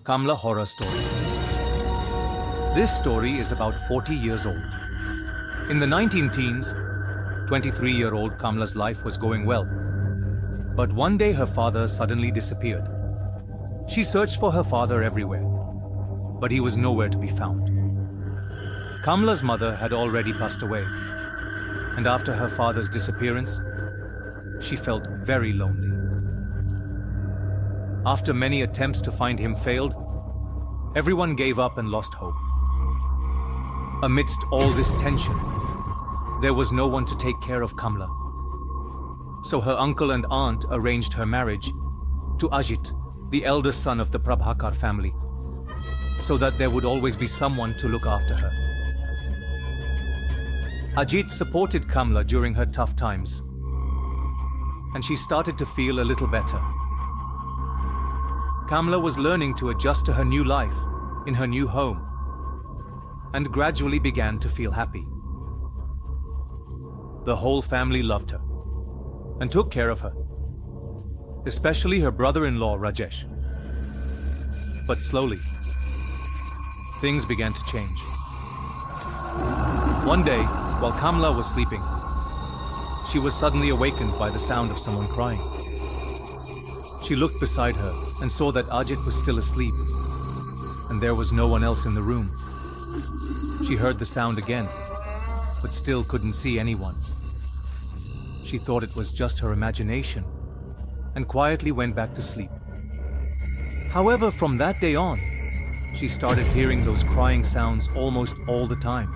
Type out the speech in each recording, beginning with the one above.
Kamla horror story. This story is about 40 years old. In the 19-teens, 23-year-old Kamla's life was going well. But one day her father suddenly disappeared. She searched for her father everywhere, but he was nowhere to be found. Kamla's mother had already passed away, and after her father's disappearance, she felt very lonely. After many attempts to find him failed, everyone gave up and lost hope. Amidst all this tension, there was no one to take care of Kamla. So her uncle and aunt arranged her marriage to Ajit, the eldest son of the Prabhakar family, so that there would always be someone to look after her. Ajit supported Kamla during her tough times, and she started to feel a little better. Kamla was learning to adjust to her new life in her new home and gradually began to feel happy. The whole family loved her and took care of her, especially her brother-in-law Rajesh. But slowly, things began to change. One day, while Kamla was sleeping, she was suddenly awakened by the sound of someone crying. She looked beside her and saw that Ajit was still asleep, and there was no one else in the room. She heard the sound again, but still couldn't see anyone. She thought it was just her imagination, and quietly went back to sleep. However, from that day on, she started hearing those crying sounds almost all the time.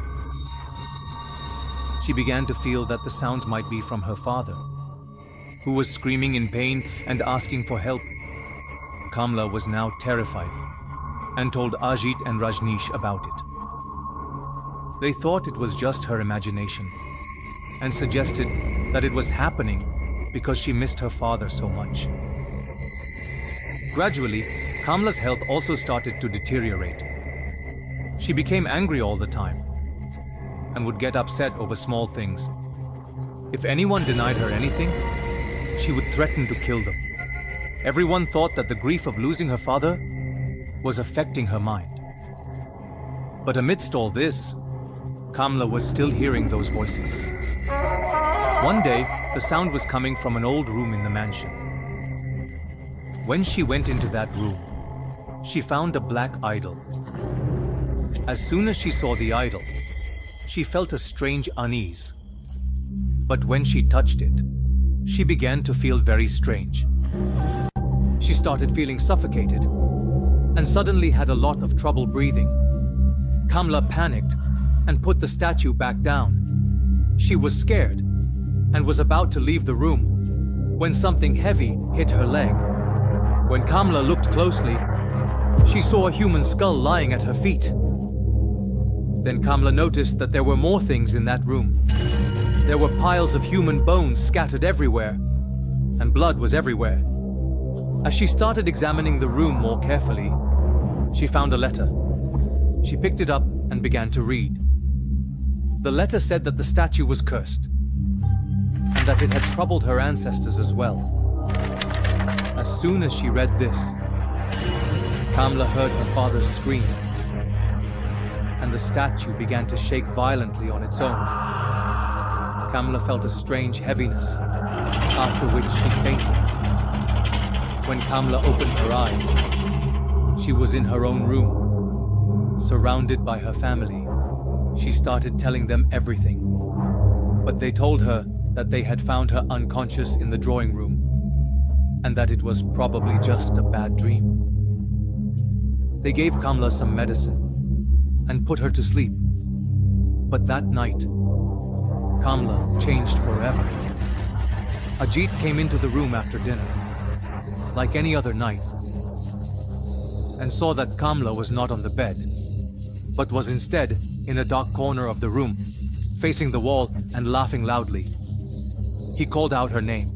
She began to feel that the sounds might be from her father, who was screaming in pain and asking for help. Kamla was now terrified and told Ajit and Rajneesh about it. They thought it was just her imagination and suggested that it was happening because she missed her father so much. Gradually, Kamla's health also started to deteriorate. She became angry all the time and would get upset over small things. If anyone denied her anything, she would threaten to kill them. Everyone thought that the grief of losing her father was affecting her mind. But amidst all this, Kamla was still hearing those voices. One day, the sound was coming from an old room in the mansion. When she went into that room, she found a black idol. As soon as she saw the idol, she felt a strange unease. But when she touched it, she began to feel very strange. She started feeling suffocated and suddenly had a lot of trouble breathing. Kamla panicked and put the statue back down. She was scared and was about to leave the room when something heavy hit her leg. When Kamla looked closely, she saw a human skull lying at her feet. Then Kamla noticed that there were more things in that room. There were piles of human bones scattered everywhere, and blood was everywhere. As she started examining the room more carefully, she found a letter. She picked it up and began to read. The letter said that the statue was cursed, and that it had troubled her ancestors as well. As soon as she read this, Kamla heard her father's scream, and the statue began to shake violently on its own. Kamla felt a strange heaviness, after which she fainted. When Kamla opened her eyes, she was in her own room, surrounded by her family. She started telling them everything, but they told her that they had found her unconscious in the drawing room, and that it was probably just a bad dream. They gave Kamla some medicine and put her to sleep. But that night, Kamla changed forever. Ajit came into the room after dinner, like any other night, and saw that Kamla was not on the bed, but was instead in a dark corner of the room, facing the wall and laughing loudly. He called out her name,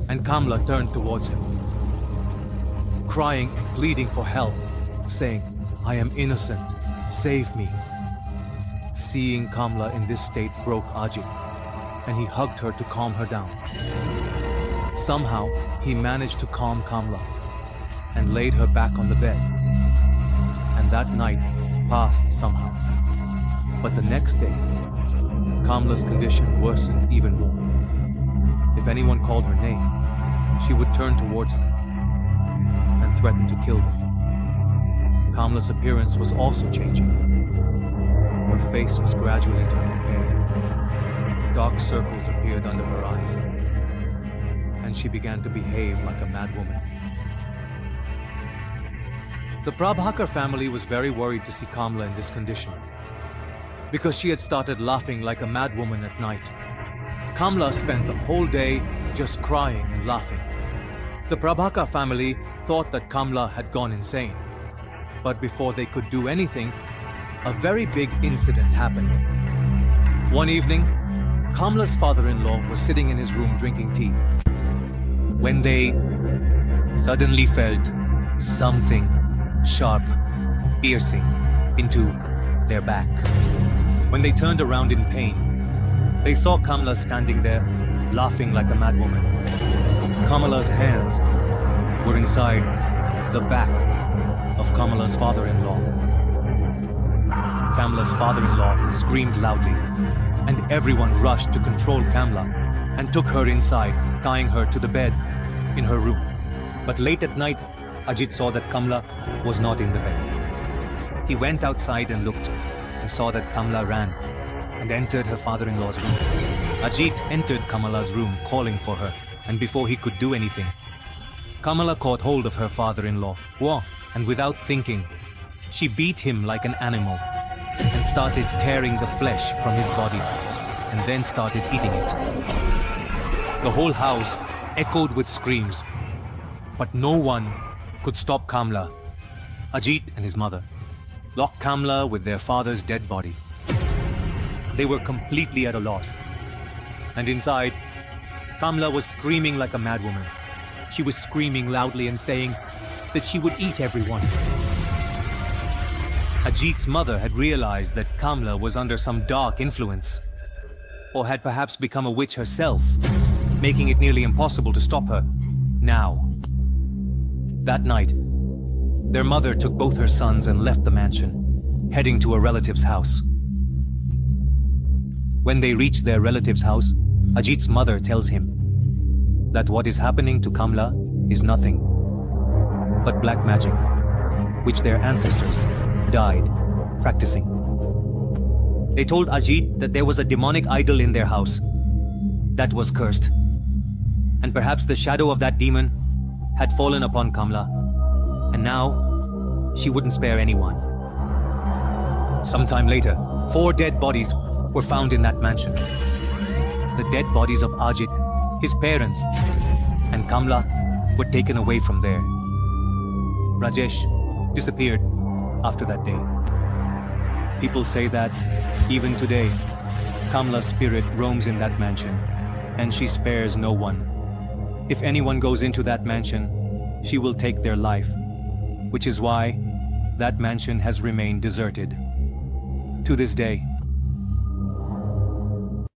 and Kamla turned towards him, crying and pleading for help, saying, "I am innocent, save me." Seeing Kamla in this state broke Ajit, and he hugged her to calm her down. Somehow, he managed to calm Kamla, and laid her back on the bed. And that night passed somehow. But the next day, Kamla's condition worsened even more. If anyone called her name, she would turn towards them and threaten to kill them. Kamla's appearance was also changing. Her face was gradually turning pale. Dark circles appeared under her eyes, and she began to behave like a madwoman. The Prabhakar family was very worried to see Kamla in this condition, because she had started laughing like a madwoman at night. Kamla spent the whole day just crying and laughing. The Prabhakar family thought that Kamla had gone insane. But before they could do anything, a very big incident happened. One evening, Kamla's father-in-law was sitting in his room drinking tea, when they suddenly felt something sharp piercing into their back. When they turned around in pain, they saw Kamla standing there, laughing like a madwoman. Kamala's hands were inside the back of Kamala's father-in-law. Kamla's father-in-law screamed loudly, and everyone rushed to control Kamla and took her inside, tying her to the bed in her room. But late at night, Ajit saw that Kamla was not in the bed. He went outside and looked, and saw that Kamla ran and entered her father-in-law's room. Ajit entered Kamala's room calling for her, and before he could do anything, Kamala caught hold of her father-in-law, and without thinking, she beat him like an animal and started tearing the flesh from his body and then started eating it. The whole house echoed with screams, but no one could stop Kamla. Ajit and his mother locked Kamla with their father's dead body. They were completely at a loss. And inside, Kamla was screaming like a madwoman. She was screaming loudly and saying that she would eat everyone. Ajit's mother had realized that Kamla was under some dark influence, or had perhaps become a witch herself, making it nearly impossible to stop her. Now, that night, their mother took both her sons and left the mansion, heading to a relative's house. When they reach their relative's house, Ajit's mother tells him that what is happening to Kamla is nothing but black magic, which their ancestors died practicing. They told Ajit that there was a demonic idol in their house that was cursed, and perhaps the shadow of that demon had fallen upon Kamla, and now she wouldn't spare anyone. Sometime later, 4 dead bodies were found in that mansion. The dead bodies of Ajit, his parents, and Kamla were taken away from there. Rajesh disappeared after that day. People say that even today, Kamla's spirit roams in that mansion, and she spares no one. If anyone goes into that mansion, she will take their life, which is why that mansion has remained deserted to this day.